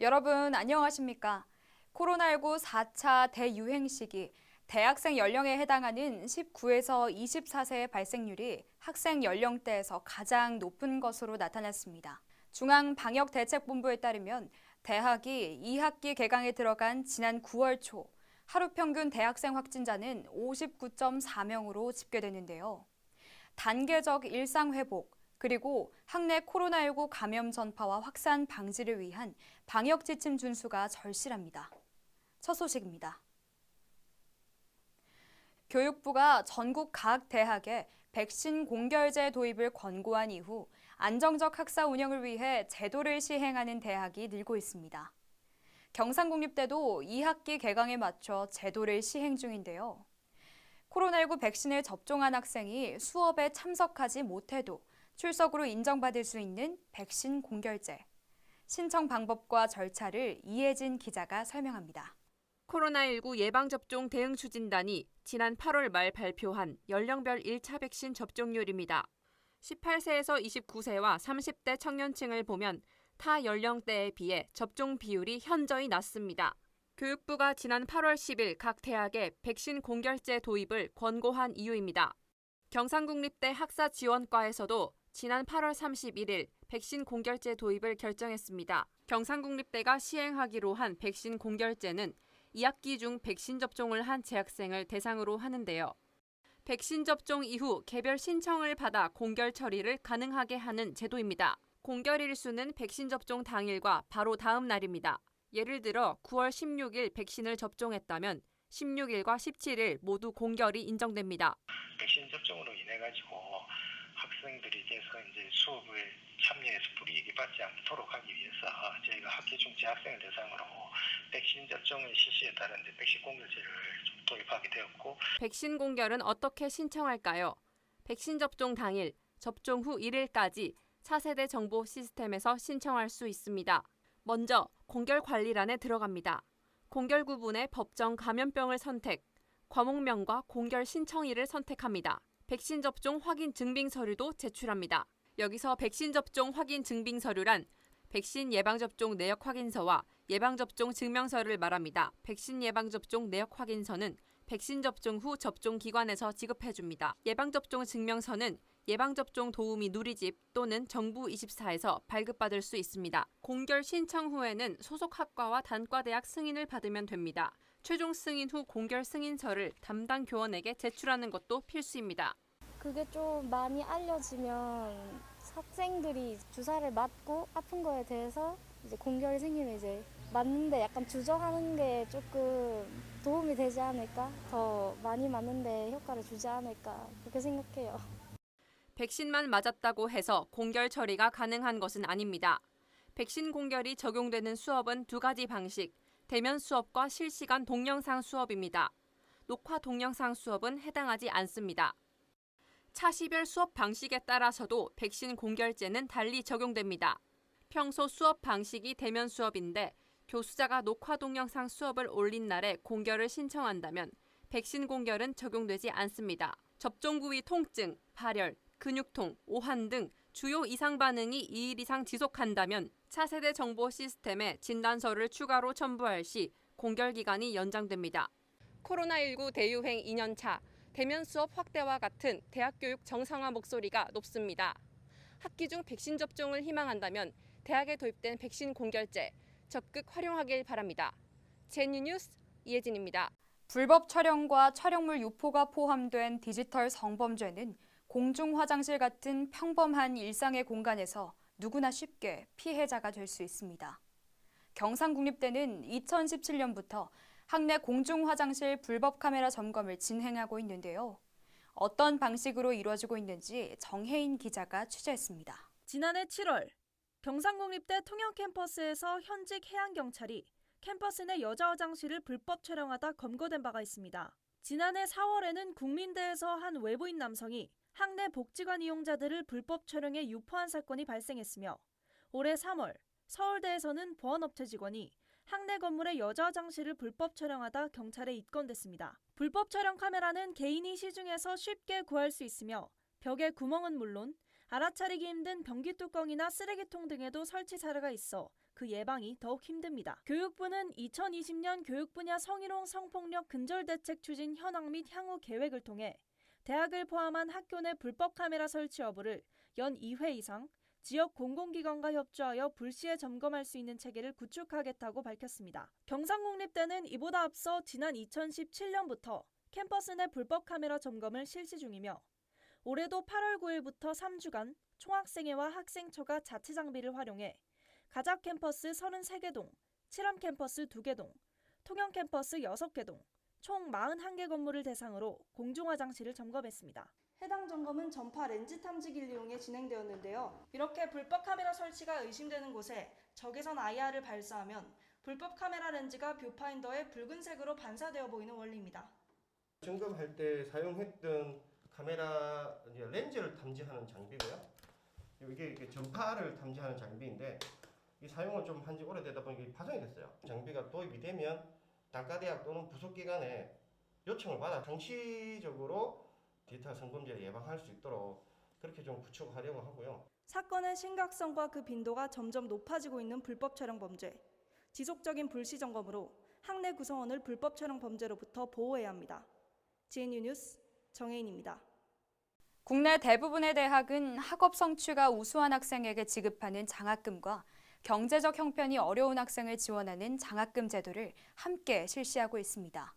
여러분 안녕하십니까? 코로나19 4차 대유행 시기 대학생 연령에 해당하는 19에서 24세의 발생률이 학생 연령대에서 가장 높은 것으로 나타났습니다. 중앙방역대책본부에 따르면 대학이 2학기 개강에 들어간 지난 9월 초 하루 평균 대학생 확진자는 59.4명으로 집계됐는데요. 단계적 일상 회복, 그리고 학내 코로나19 감염 전파와 확산 방지를 위한 방역 지침 준수가 절실합니다. 첫 소식입니다. 교육부가 전국 각 대학에 백신 공결제 도입을 권고한 이후 안정적 학사 운영을 위해 제도를 시행하는 대학이 늘고 있습니다. 경상국립대도 2학기 개강에 맞춰 제도를 시행 중인데요. 코로나19 백신을 접종한 학생이 수업에 참석하지 못해도 출석으로 인정받을 수 있는 백신 공결제. 신청 방법과 절차를 이혜진 기자가 설명합니다. 코로나19 예방접종 대응추진단이 지난 8월 말 발표한 연령별 1차 백신 접종률입니다. 18세에서 29세와 30대 청년층을 보면 타 연령대에 비해 접종 비율이 현저히 낮습니다. 교육부가 지난 8월 10일 각 대학에 백신 공결제 도입을 권고한 이유입니다. 경상국립대 학사지원과에서도 지난 8월 31일 백신 공결제 도입을 결정했습니다. 경상국립대가 시행하기로 한 백신 공결제는 2학기 중 백신 접종을 한 재학생을 대상으로 하는데요. 백신 접종 이후 개별 신청을 받아 공결 처리를 가능하게 하는 제도입니다. 공결 일수는 백신 접종 당일과 바로 다음 날입니다. 예를 들어 9월 16일 백신을 접종했다면 16일과 17일 모두 공결이 인정됩니다. 백신 접종으로 인해 가지고 학생들이 이제 수업에 참여해서 불이익이 받지 않도록 하기 위해서 저희가 학기 중 재학생을 대상으로 백신 접종의 실시에 따른 백신 공결제를 좀 도입하게 되었고. 백신 공결은 어떻게 신청할까요? 백신 접종 당일, 접종 후 1일까지 차세대 정보 시스템에서 신청할 수 있습니다. 먼저 공결 관리란에 들어갑니다. 공결 구분에 법정 감염병을 선택, 과목명과 공결 신청일을 선택합니다. 백신 접종 확인 증빙 서류도 제출합니다. 여기서 백신 접종 확인 증빙 서류란 백신 예방접종 내역 확인서와 예방접종 증명서를 말합니다. 백신 예방접종 내역 확인서는 백신 접종 후 접종 기관에서 지급해줍니다. 예방접종 증명서는 예방접종 도우미 누리집 또는 정부24에서 발급받을 수 있습니다. 공결 신청 후에는 소속 학과와 단과대학 승인을 받으면 됩니다. 최종 승인 후 공결 승인서를 담당 교원에게 제출하는 것도 필수입니다. 그게 좀 많이 알려지면 학생들이 주사를 맞고 아픈 거에 대해서 이제 공결이 생기면 이제 맞는데 약간 주저하는 게 조금 도움이 되지 않을까? 더 많이 맞는데 효과를 주지 않을까? 그렇게 생각해요. 백신만 맞았다고 해서 공결 처리가 가능한 것은 아닙니다. 백신 공결이 적용되는 수업은 두 가지 방식, 대면 수업과 실시간 동영상 수업입니다. 녹화 동영상 수업은 해당하지 않습니다. 차시별 수업 방식에 따라서도 백신 공결제는 달리 적용됩니다. 평소 수업 방식이 대면 수업인데 교수자가 녹화 동영상 수업을 올린 날에 공결을 신청한다면 백신 공결은 적용되지 않습니다. 접종 부위 통증, 발열, 근육통, 오한 등 주요 이상 반응이 2일 이상 지속한다면 차세대 정보 시스템에 진단서를 추가로 첨부할 시 공결 기간이 연장됩니다. 코로나19 대유행 2년차, 대면 수업 확대와 같은 대학 교육 정상화 목소리가 높습니다. 학기 중 백신 접종을 희망한다면 대학에 도입된 백신 공결제 적극 활용하길 바랍니다. 제뉴뉴스 이혜진입니다. 불법 촬영과 촬영물 유포가 포함된 디지털 성범죄는 공중 화장실 같은 평범한 일상의 공간에서 누구나 쉽게 피해자가 될 수 있습니다. 경상국립대는 2017년부터 학내 공중 화장실 불법 카메라 점검을 진행하고 있는데요. 어떤 방식으로 이루어지고 있는지 정혜인 기자가 취재했습니다. 지난해 7월 경상국립대 통영 캠퍼스에서 현직 해양경찰이 캠퍼스 내 여자 화장실을 불법 촬영하다 검거된 바가 있습니다. 지난해 4월에는 국민대에서 한 외부인 남성이 학내 복지관 이용자들을 불법 촬영해 유포한 사건이 발생했으며 올해 3월 서울대에서는 보안업체 직원이 학내 건물의 여자 화장실을 불법 촬영하다 경찰에 입건됐습니다. 불법 촬영 카메라는 개인이 시중에서 쉽게 구할 수 있으며 벽에 구멍은 물론 알아차리기 힘든 변기 뚜껑이나 쓰레기통 등에도 설치 사례가 있어 그 예방이 더욱 힘듭니다. 교육부는 2020년 교육 분야 성희롱 성폭력 근절 대책 추진 현황 및 향후 계획을 통해 대학을 포함한 학교 내 불법 카메라 설치 여부를 연 2회 이상 지역 공공기관과 협조하여 불시에 점검할 수 있는 체계를 구축하겠다고 밝혔습니다. 경상국립대는 이보다 앞서 지난 2017년부터 캠퍼스 내 불법 카메라 점검을 실시 중이며 올해도 8월 9일부터 3주간 총학생회와 학생처가 자체 장비를 활용해 가작 캠퍼스 33개 동, 칠암 캠퍼스 2개 동, 통영 캠퍼스 6개 동, 총 41개 건물을 대상으로 공중화장실을 점검했습니다. 해당 점검은 전파 렌즈 탐지기를 이용해 진행되었는데요. 이렇게 불법 카메라 설치가 의심되는 곳에 적외선 IR을 발사하면 불법 카메라 렌즈가 뷰파인더에 붉은색으로 반사되어 보이는 원리입니다. 점검할 때 사용했던 카메라 렌즈를 탐지하는 장비고요. 이게 전파를 탐지하는 장비인데 이 사용을 좀 한지 오래되다 보니까 파손이 됐어요. 장비가 도입이 되면 단과대학 또는 부속기관에 요청을 받아 상시적으로 디지털 성범죄를 예방할 수 있도록 그렇게 좀 구축하려고 하고요. 사건의 심각성과 그 빈도가 점점 높아지고 있는 불법 촬영 범죄. 지속적인 불시 점검으로 학내 구성원을 불법 촬영 범죄로부터 보호해야 합니다. GNU 뉴스 정혜인입니다. 국내 대부분의 대학은 학업 성취가 우수한 학생에게 지급하는 장학금과 경제적 형편이 어려운 학생을 지원하는 장학금 제도를 함께 실시하고 있습니다.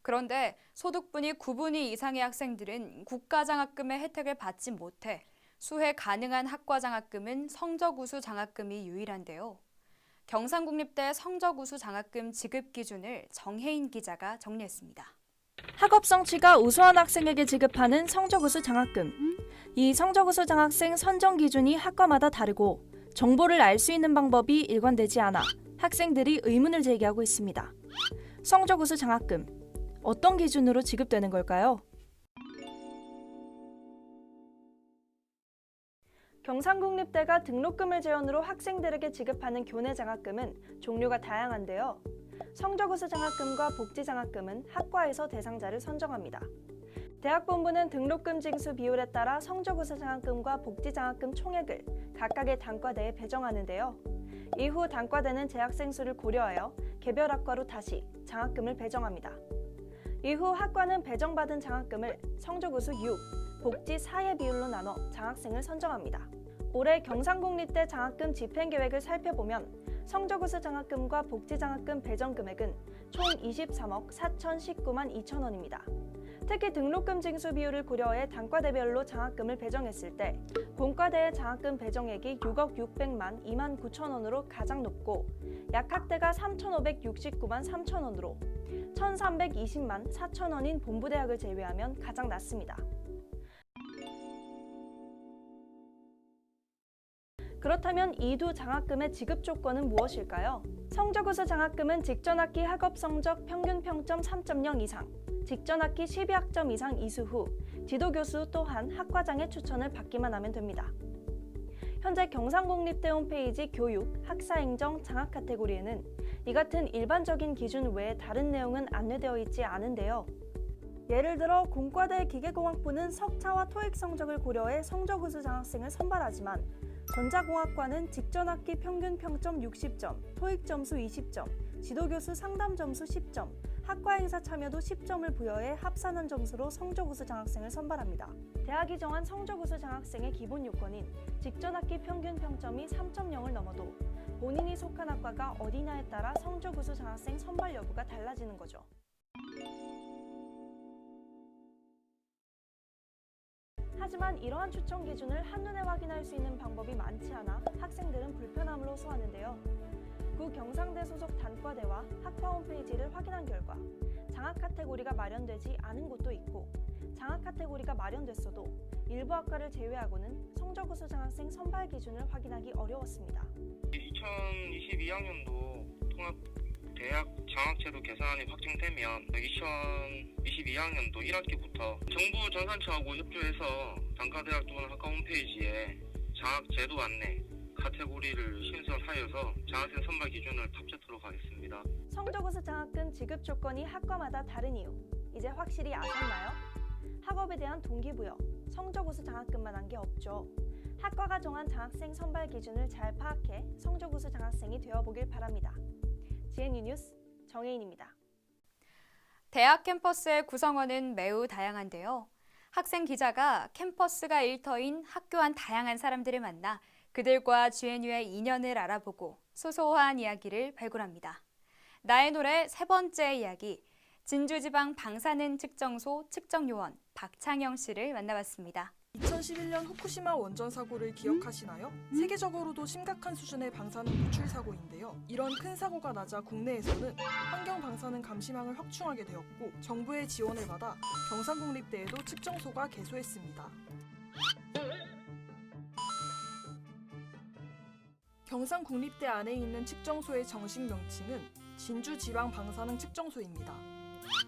그런데 소득분이 9분위 이상의 학생들은 국가장학금의 혜택을 받지 못해 수혜 가능한 학과장학금은 성적우수 장학금이 유일한데요. 경상국립대 성적우수 장학금 지급 기준을 정혜인 기자가 정리했습니다. 학업 성취가 우수한 학생에게 지급하는 성적우수 장학금. 이 성적우수 장학생 선정 기준이 학과마다 다르고 정보를 알 수 있는 방법이 일관되지 않아 학생들이 의문을 제기하고 있습니다. 성적우수 장학금, 어떤 기준으로 지급되는 걸까요? 경상국립대가 등록금을 재원으로 학생들에게 지급하는 교내 장학금은 종류가 다양한데요. 성적우수 장학금과 복지장학금은 학과에서 대상자를 선정합니다. 대학본부는 등록금 징수 비율에 따라 성적우수 장학금과 복지장학금 총액을 각각의 단과대에 배정하는데요. 이후 단과대는 재학생 수를 고려하여 개별 학과로 다시 장학금을 배정합니다. 이후 학과는 배정받은 장학금을 성적우수 6, 복지 4의 비율로 나눠 장학생을 선정합니다. 올해 경상국립대 장학금 집행계획을 살펴보면 성적우수 장학금과 복지장학금 배정 금액은 총 23억 4,019만 2천 원입니다. 특히 등록금 징수 비율을 고려해 단과대별로 장학금을 배정했을 때 본과대의 장학금 배정액이 6억 600만 2만 9천 원으로 가장 높고 약학대가 3,569만 3천 원으로 1,320만 4천 원인 본부대학을 제외하면 가장 낮습니다. 그렇다면 이 두 장학금의 지급 조건은 무엇일까요? 성적우수 장학금은 직전학기 학업 성적 평균 평점 3.0 이상, 직전학기 12학점 이상 이수 후 지도교수 또한 학과장의 추천을 받기만 하면 됩니다. 현재 경상국립대 홈페이지 교육, 학사행정, 장학 카테고리에는 이 같은 일반적인 기준 외에 다른 내용은 안내되어 있지 않은데요. 예를 들어 공과대 기계공학부는 석차와 토익 성적을 고려해 성적우수 장학생을 선발하지만 전자공학과는 직전학기 평균 평점 60점, 토익 점수 20점, 지도교수 상담 점수 10점, 학과 행사 참여도 10점을 부여해 합산한 점수로 성적우수 장학생을 선발합니다. 대학이 정한 성적우수 장학생의 기본 요건인 직전학기 평균 평점이 3.0을 넘어도 본인이 속한 학과가 어디냐에 따라 성적우수 장학생 선발 여부가 달라지는 거죠. 하지만 이러한 추천 기준을 한눈에 확인할 수 있는 방법이 많지 않아 학생들은 불편함을 호소하는데요. 구 경상대 소속 단과대와 학과 홈페이지를 확인한 결과 장학 카테고리가 마련되지 않은 곳도 있고 장학 카테고리가 마련됐어도 일부 학과를 제외하고는 성적우수 장학생 선발 기준을 확인하기 어려웠습니다. 2022학년도 통합대학 장학제도 개선안이 확정되면 2022학년도 1학기부터 정부 전산처하고 협조해서 단과대학 또는 학과 홈페이지에 장학제도 안내 카테고리를 신설하여서 장학생 선발 기준을 탑재토록 하겠습니다. 성적우수 장학금 지급 조건이 학과마다 다른 이유 이제 확실히 아셨나요? 학업에 대한 동기부여, 성적우수 장학금만 한 게 없죠. 학과가 정한 장학생 선발 기준을 잘 파악해 성적 우수 장학생이 되어보길 바랍니다. GNU 뉴스 정혜인입니다. 대학 캠퍼스의 구성원은 매우 다양한데요. 학생 기자가 캠퍼스가 일터인 학교 안 다양한 사람들을 만나 그들과 GNU의 인연을 알아보고 소소한 이야기를 발굴합니다. 나의 노래 세 번째 이야기, 진주지방 방사능 측정소 측정요원 박창영 씨를 만나봤습니다. 2011년 후쿠시마 원전 사고를 기억하시나요? 세계적으로도 심각한 수준의 방사능 노출 사고인데요. 이런 큰 사고가 나자 국내에서는 환경 방사능 감시망을 확충하게 되었고 정부의 지원을 받아 경상국립대에도 측정소가 개소했습니다. 경상국립대 안에 있는 측정소의 정식 명칭은 진주지방방사능 측정소입니다.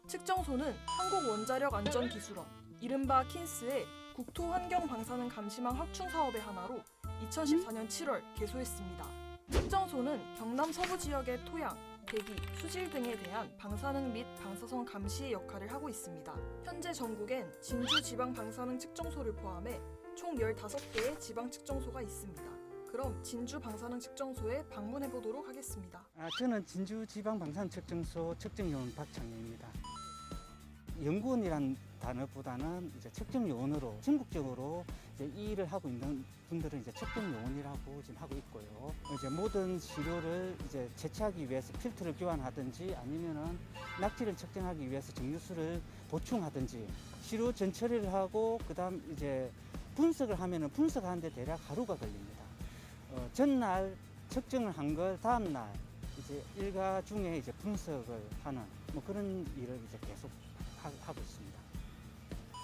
측정소는 한국원자력안전기술원, 이른바 킨스의 국토환경방사능 감시망 확충 사업의 하나로 2014년 7월 개소했습니다. 측정소는 경남 서부 지역의 토양, 대기, 수질 등에 대한 방사능 및 방사성 감시의 역할을 하고 있습니다. 현재 전국엔 진주지방방사능 측정소를 포함해 총 15개의 지방측정소가 있습니다. 그럼 진주방사능 측정소에 방문해 보도록 하겠습니다. 저는 진주지방방사능측정소 측정요원 박창영입니다. 연구원이란 단어보다는 이제 측정요원으로 전국적으로 이제 이 일을 하고 있는 분들은 이제 측정요원이라고 지금 하고 있고요. 이제 모든 시료를 이제 채취하기 위해서 필터를 교환하든지 아니면은 낙지를 측정하기 위해서 정류수를 보충하든지 시료 전처리를 하고 그다음 이제 분석을 하면은 분석하는데 대략 하루가 걸립니다. 전날 측정을 한 걸 다음 날 이제 일과 중에 이제 분석을 하는 뭐 그런 일을 이제 계속 하고 있습니다.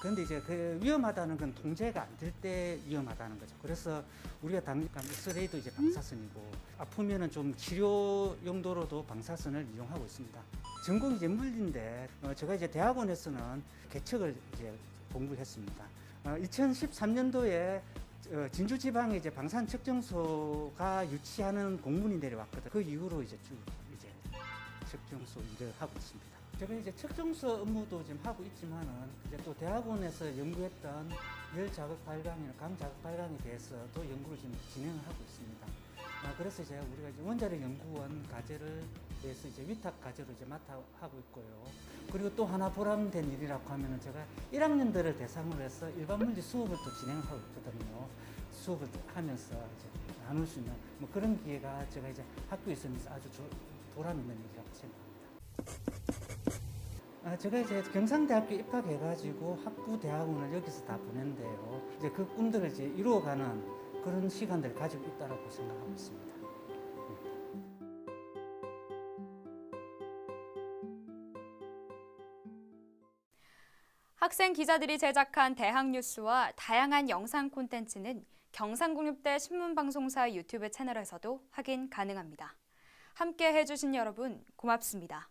그런데 이제 그 위험하다는 건 통제가 안 될 때 위험하다는 거죠. 그래서 우리가 당장 엑스레이도 이제 방사선이고 아프면은 좀 치료 용도로도 방사선을 이용하고 있습니다. 전공이 이제 물리인데 제가 이제 대학원에서는 개척을 이제 공부를 했습니다. 2013년도에 진주지방에 이제 방사능 측정소가 유치하는 공문이 내려왔거든요. 그 이후로 이제 쭉 이제 측정소 일을 하고 있습니다. 제가 이제 측정소 업무도 지금 하고 있지만은 이제 또 대학원에서 연구했던 열 자극 발광이나 감 자극 발광에 대해서도 연구를 지금 진행을 하고 있습니다. 그래서 이제 우리가 이제 원자력 연구원 과제를 대해서 이제 위탁 과제로 이제 맡아 하고 있고요. 그리고 또 하나 보람된 일이라고 하면은 제가 1학년들을 대상으로 해서 일반 물리 수업을 또 진행을 하고 있거든요. 수업을 하면서 이제 나눌 수 있는 뭐 그런 기회가 제가 이제 학교에 있으면서 아주 보람 있는 일이라고 생각합니다. 제가 이제 경상대학교 입학해가지고 학부 대학원을 여기서 다 보냈는데요. 이제 그 꿈들을 이제 이루어가는 그런 시간들을 가지고 있다라고 생각하고 있습니다. 학생 기자들이 제작한 대학 뉴스와 다양한 영상 콘텐츠는 경상국립대 신문방송사 유튜브 채널에서도 확인 가능합니다. 함께 해주신 여러분 고맙습니다.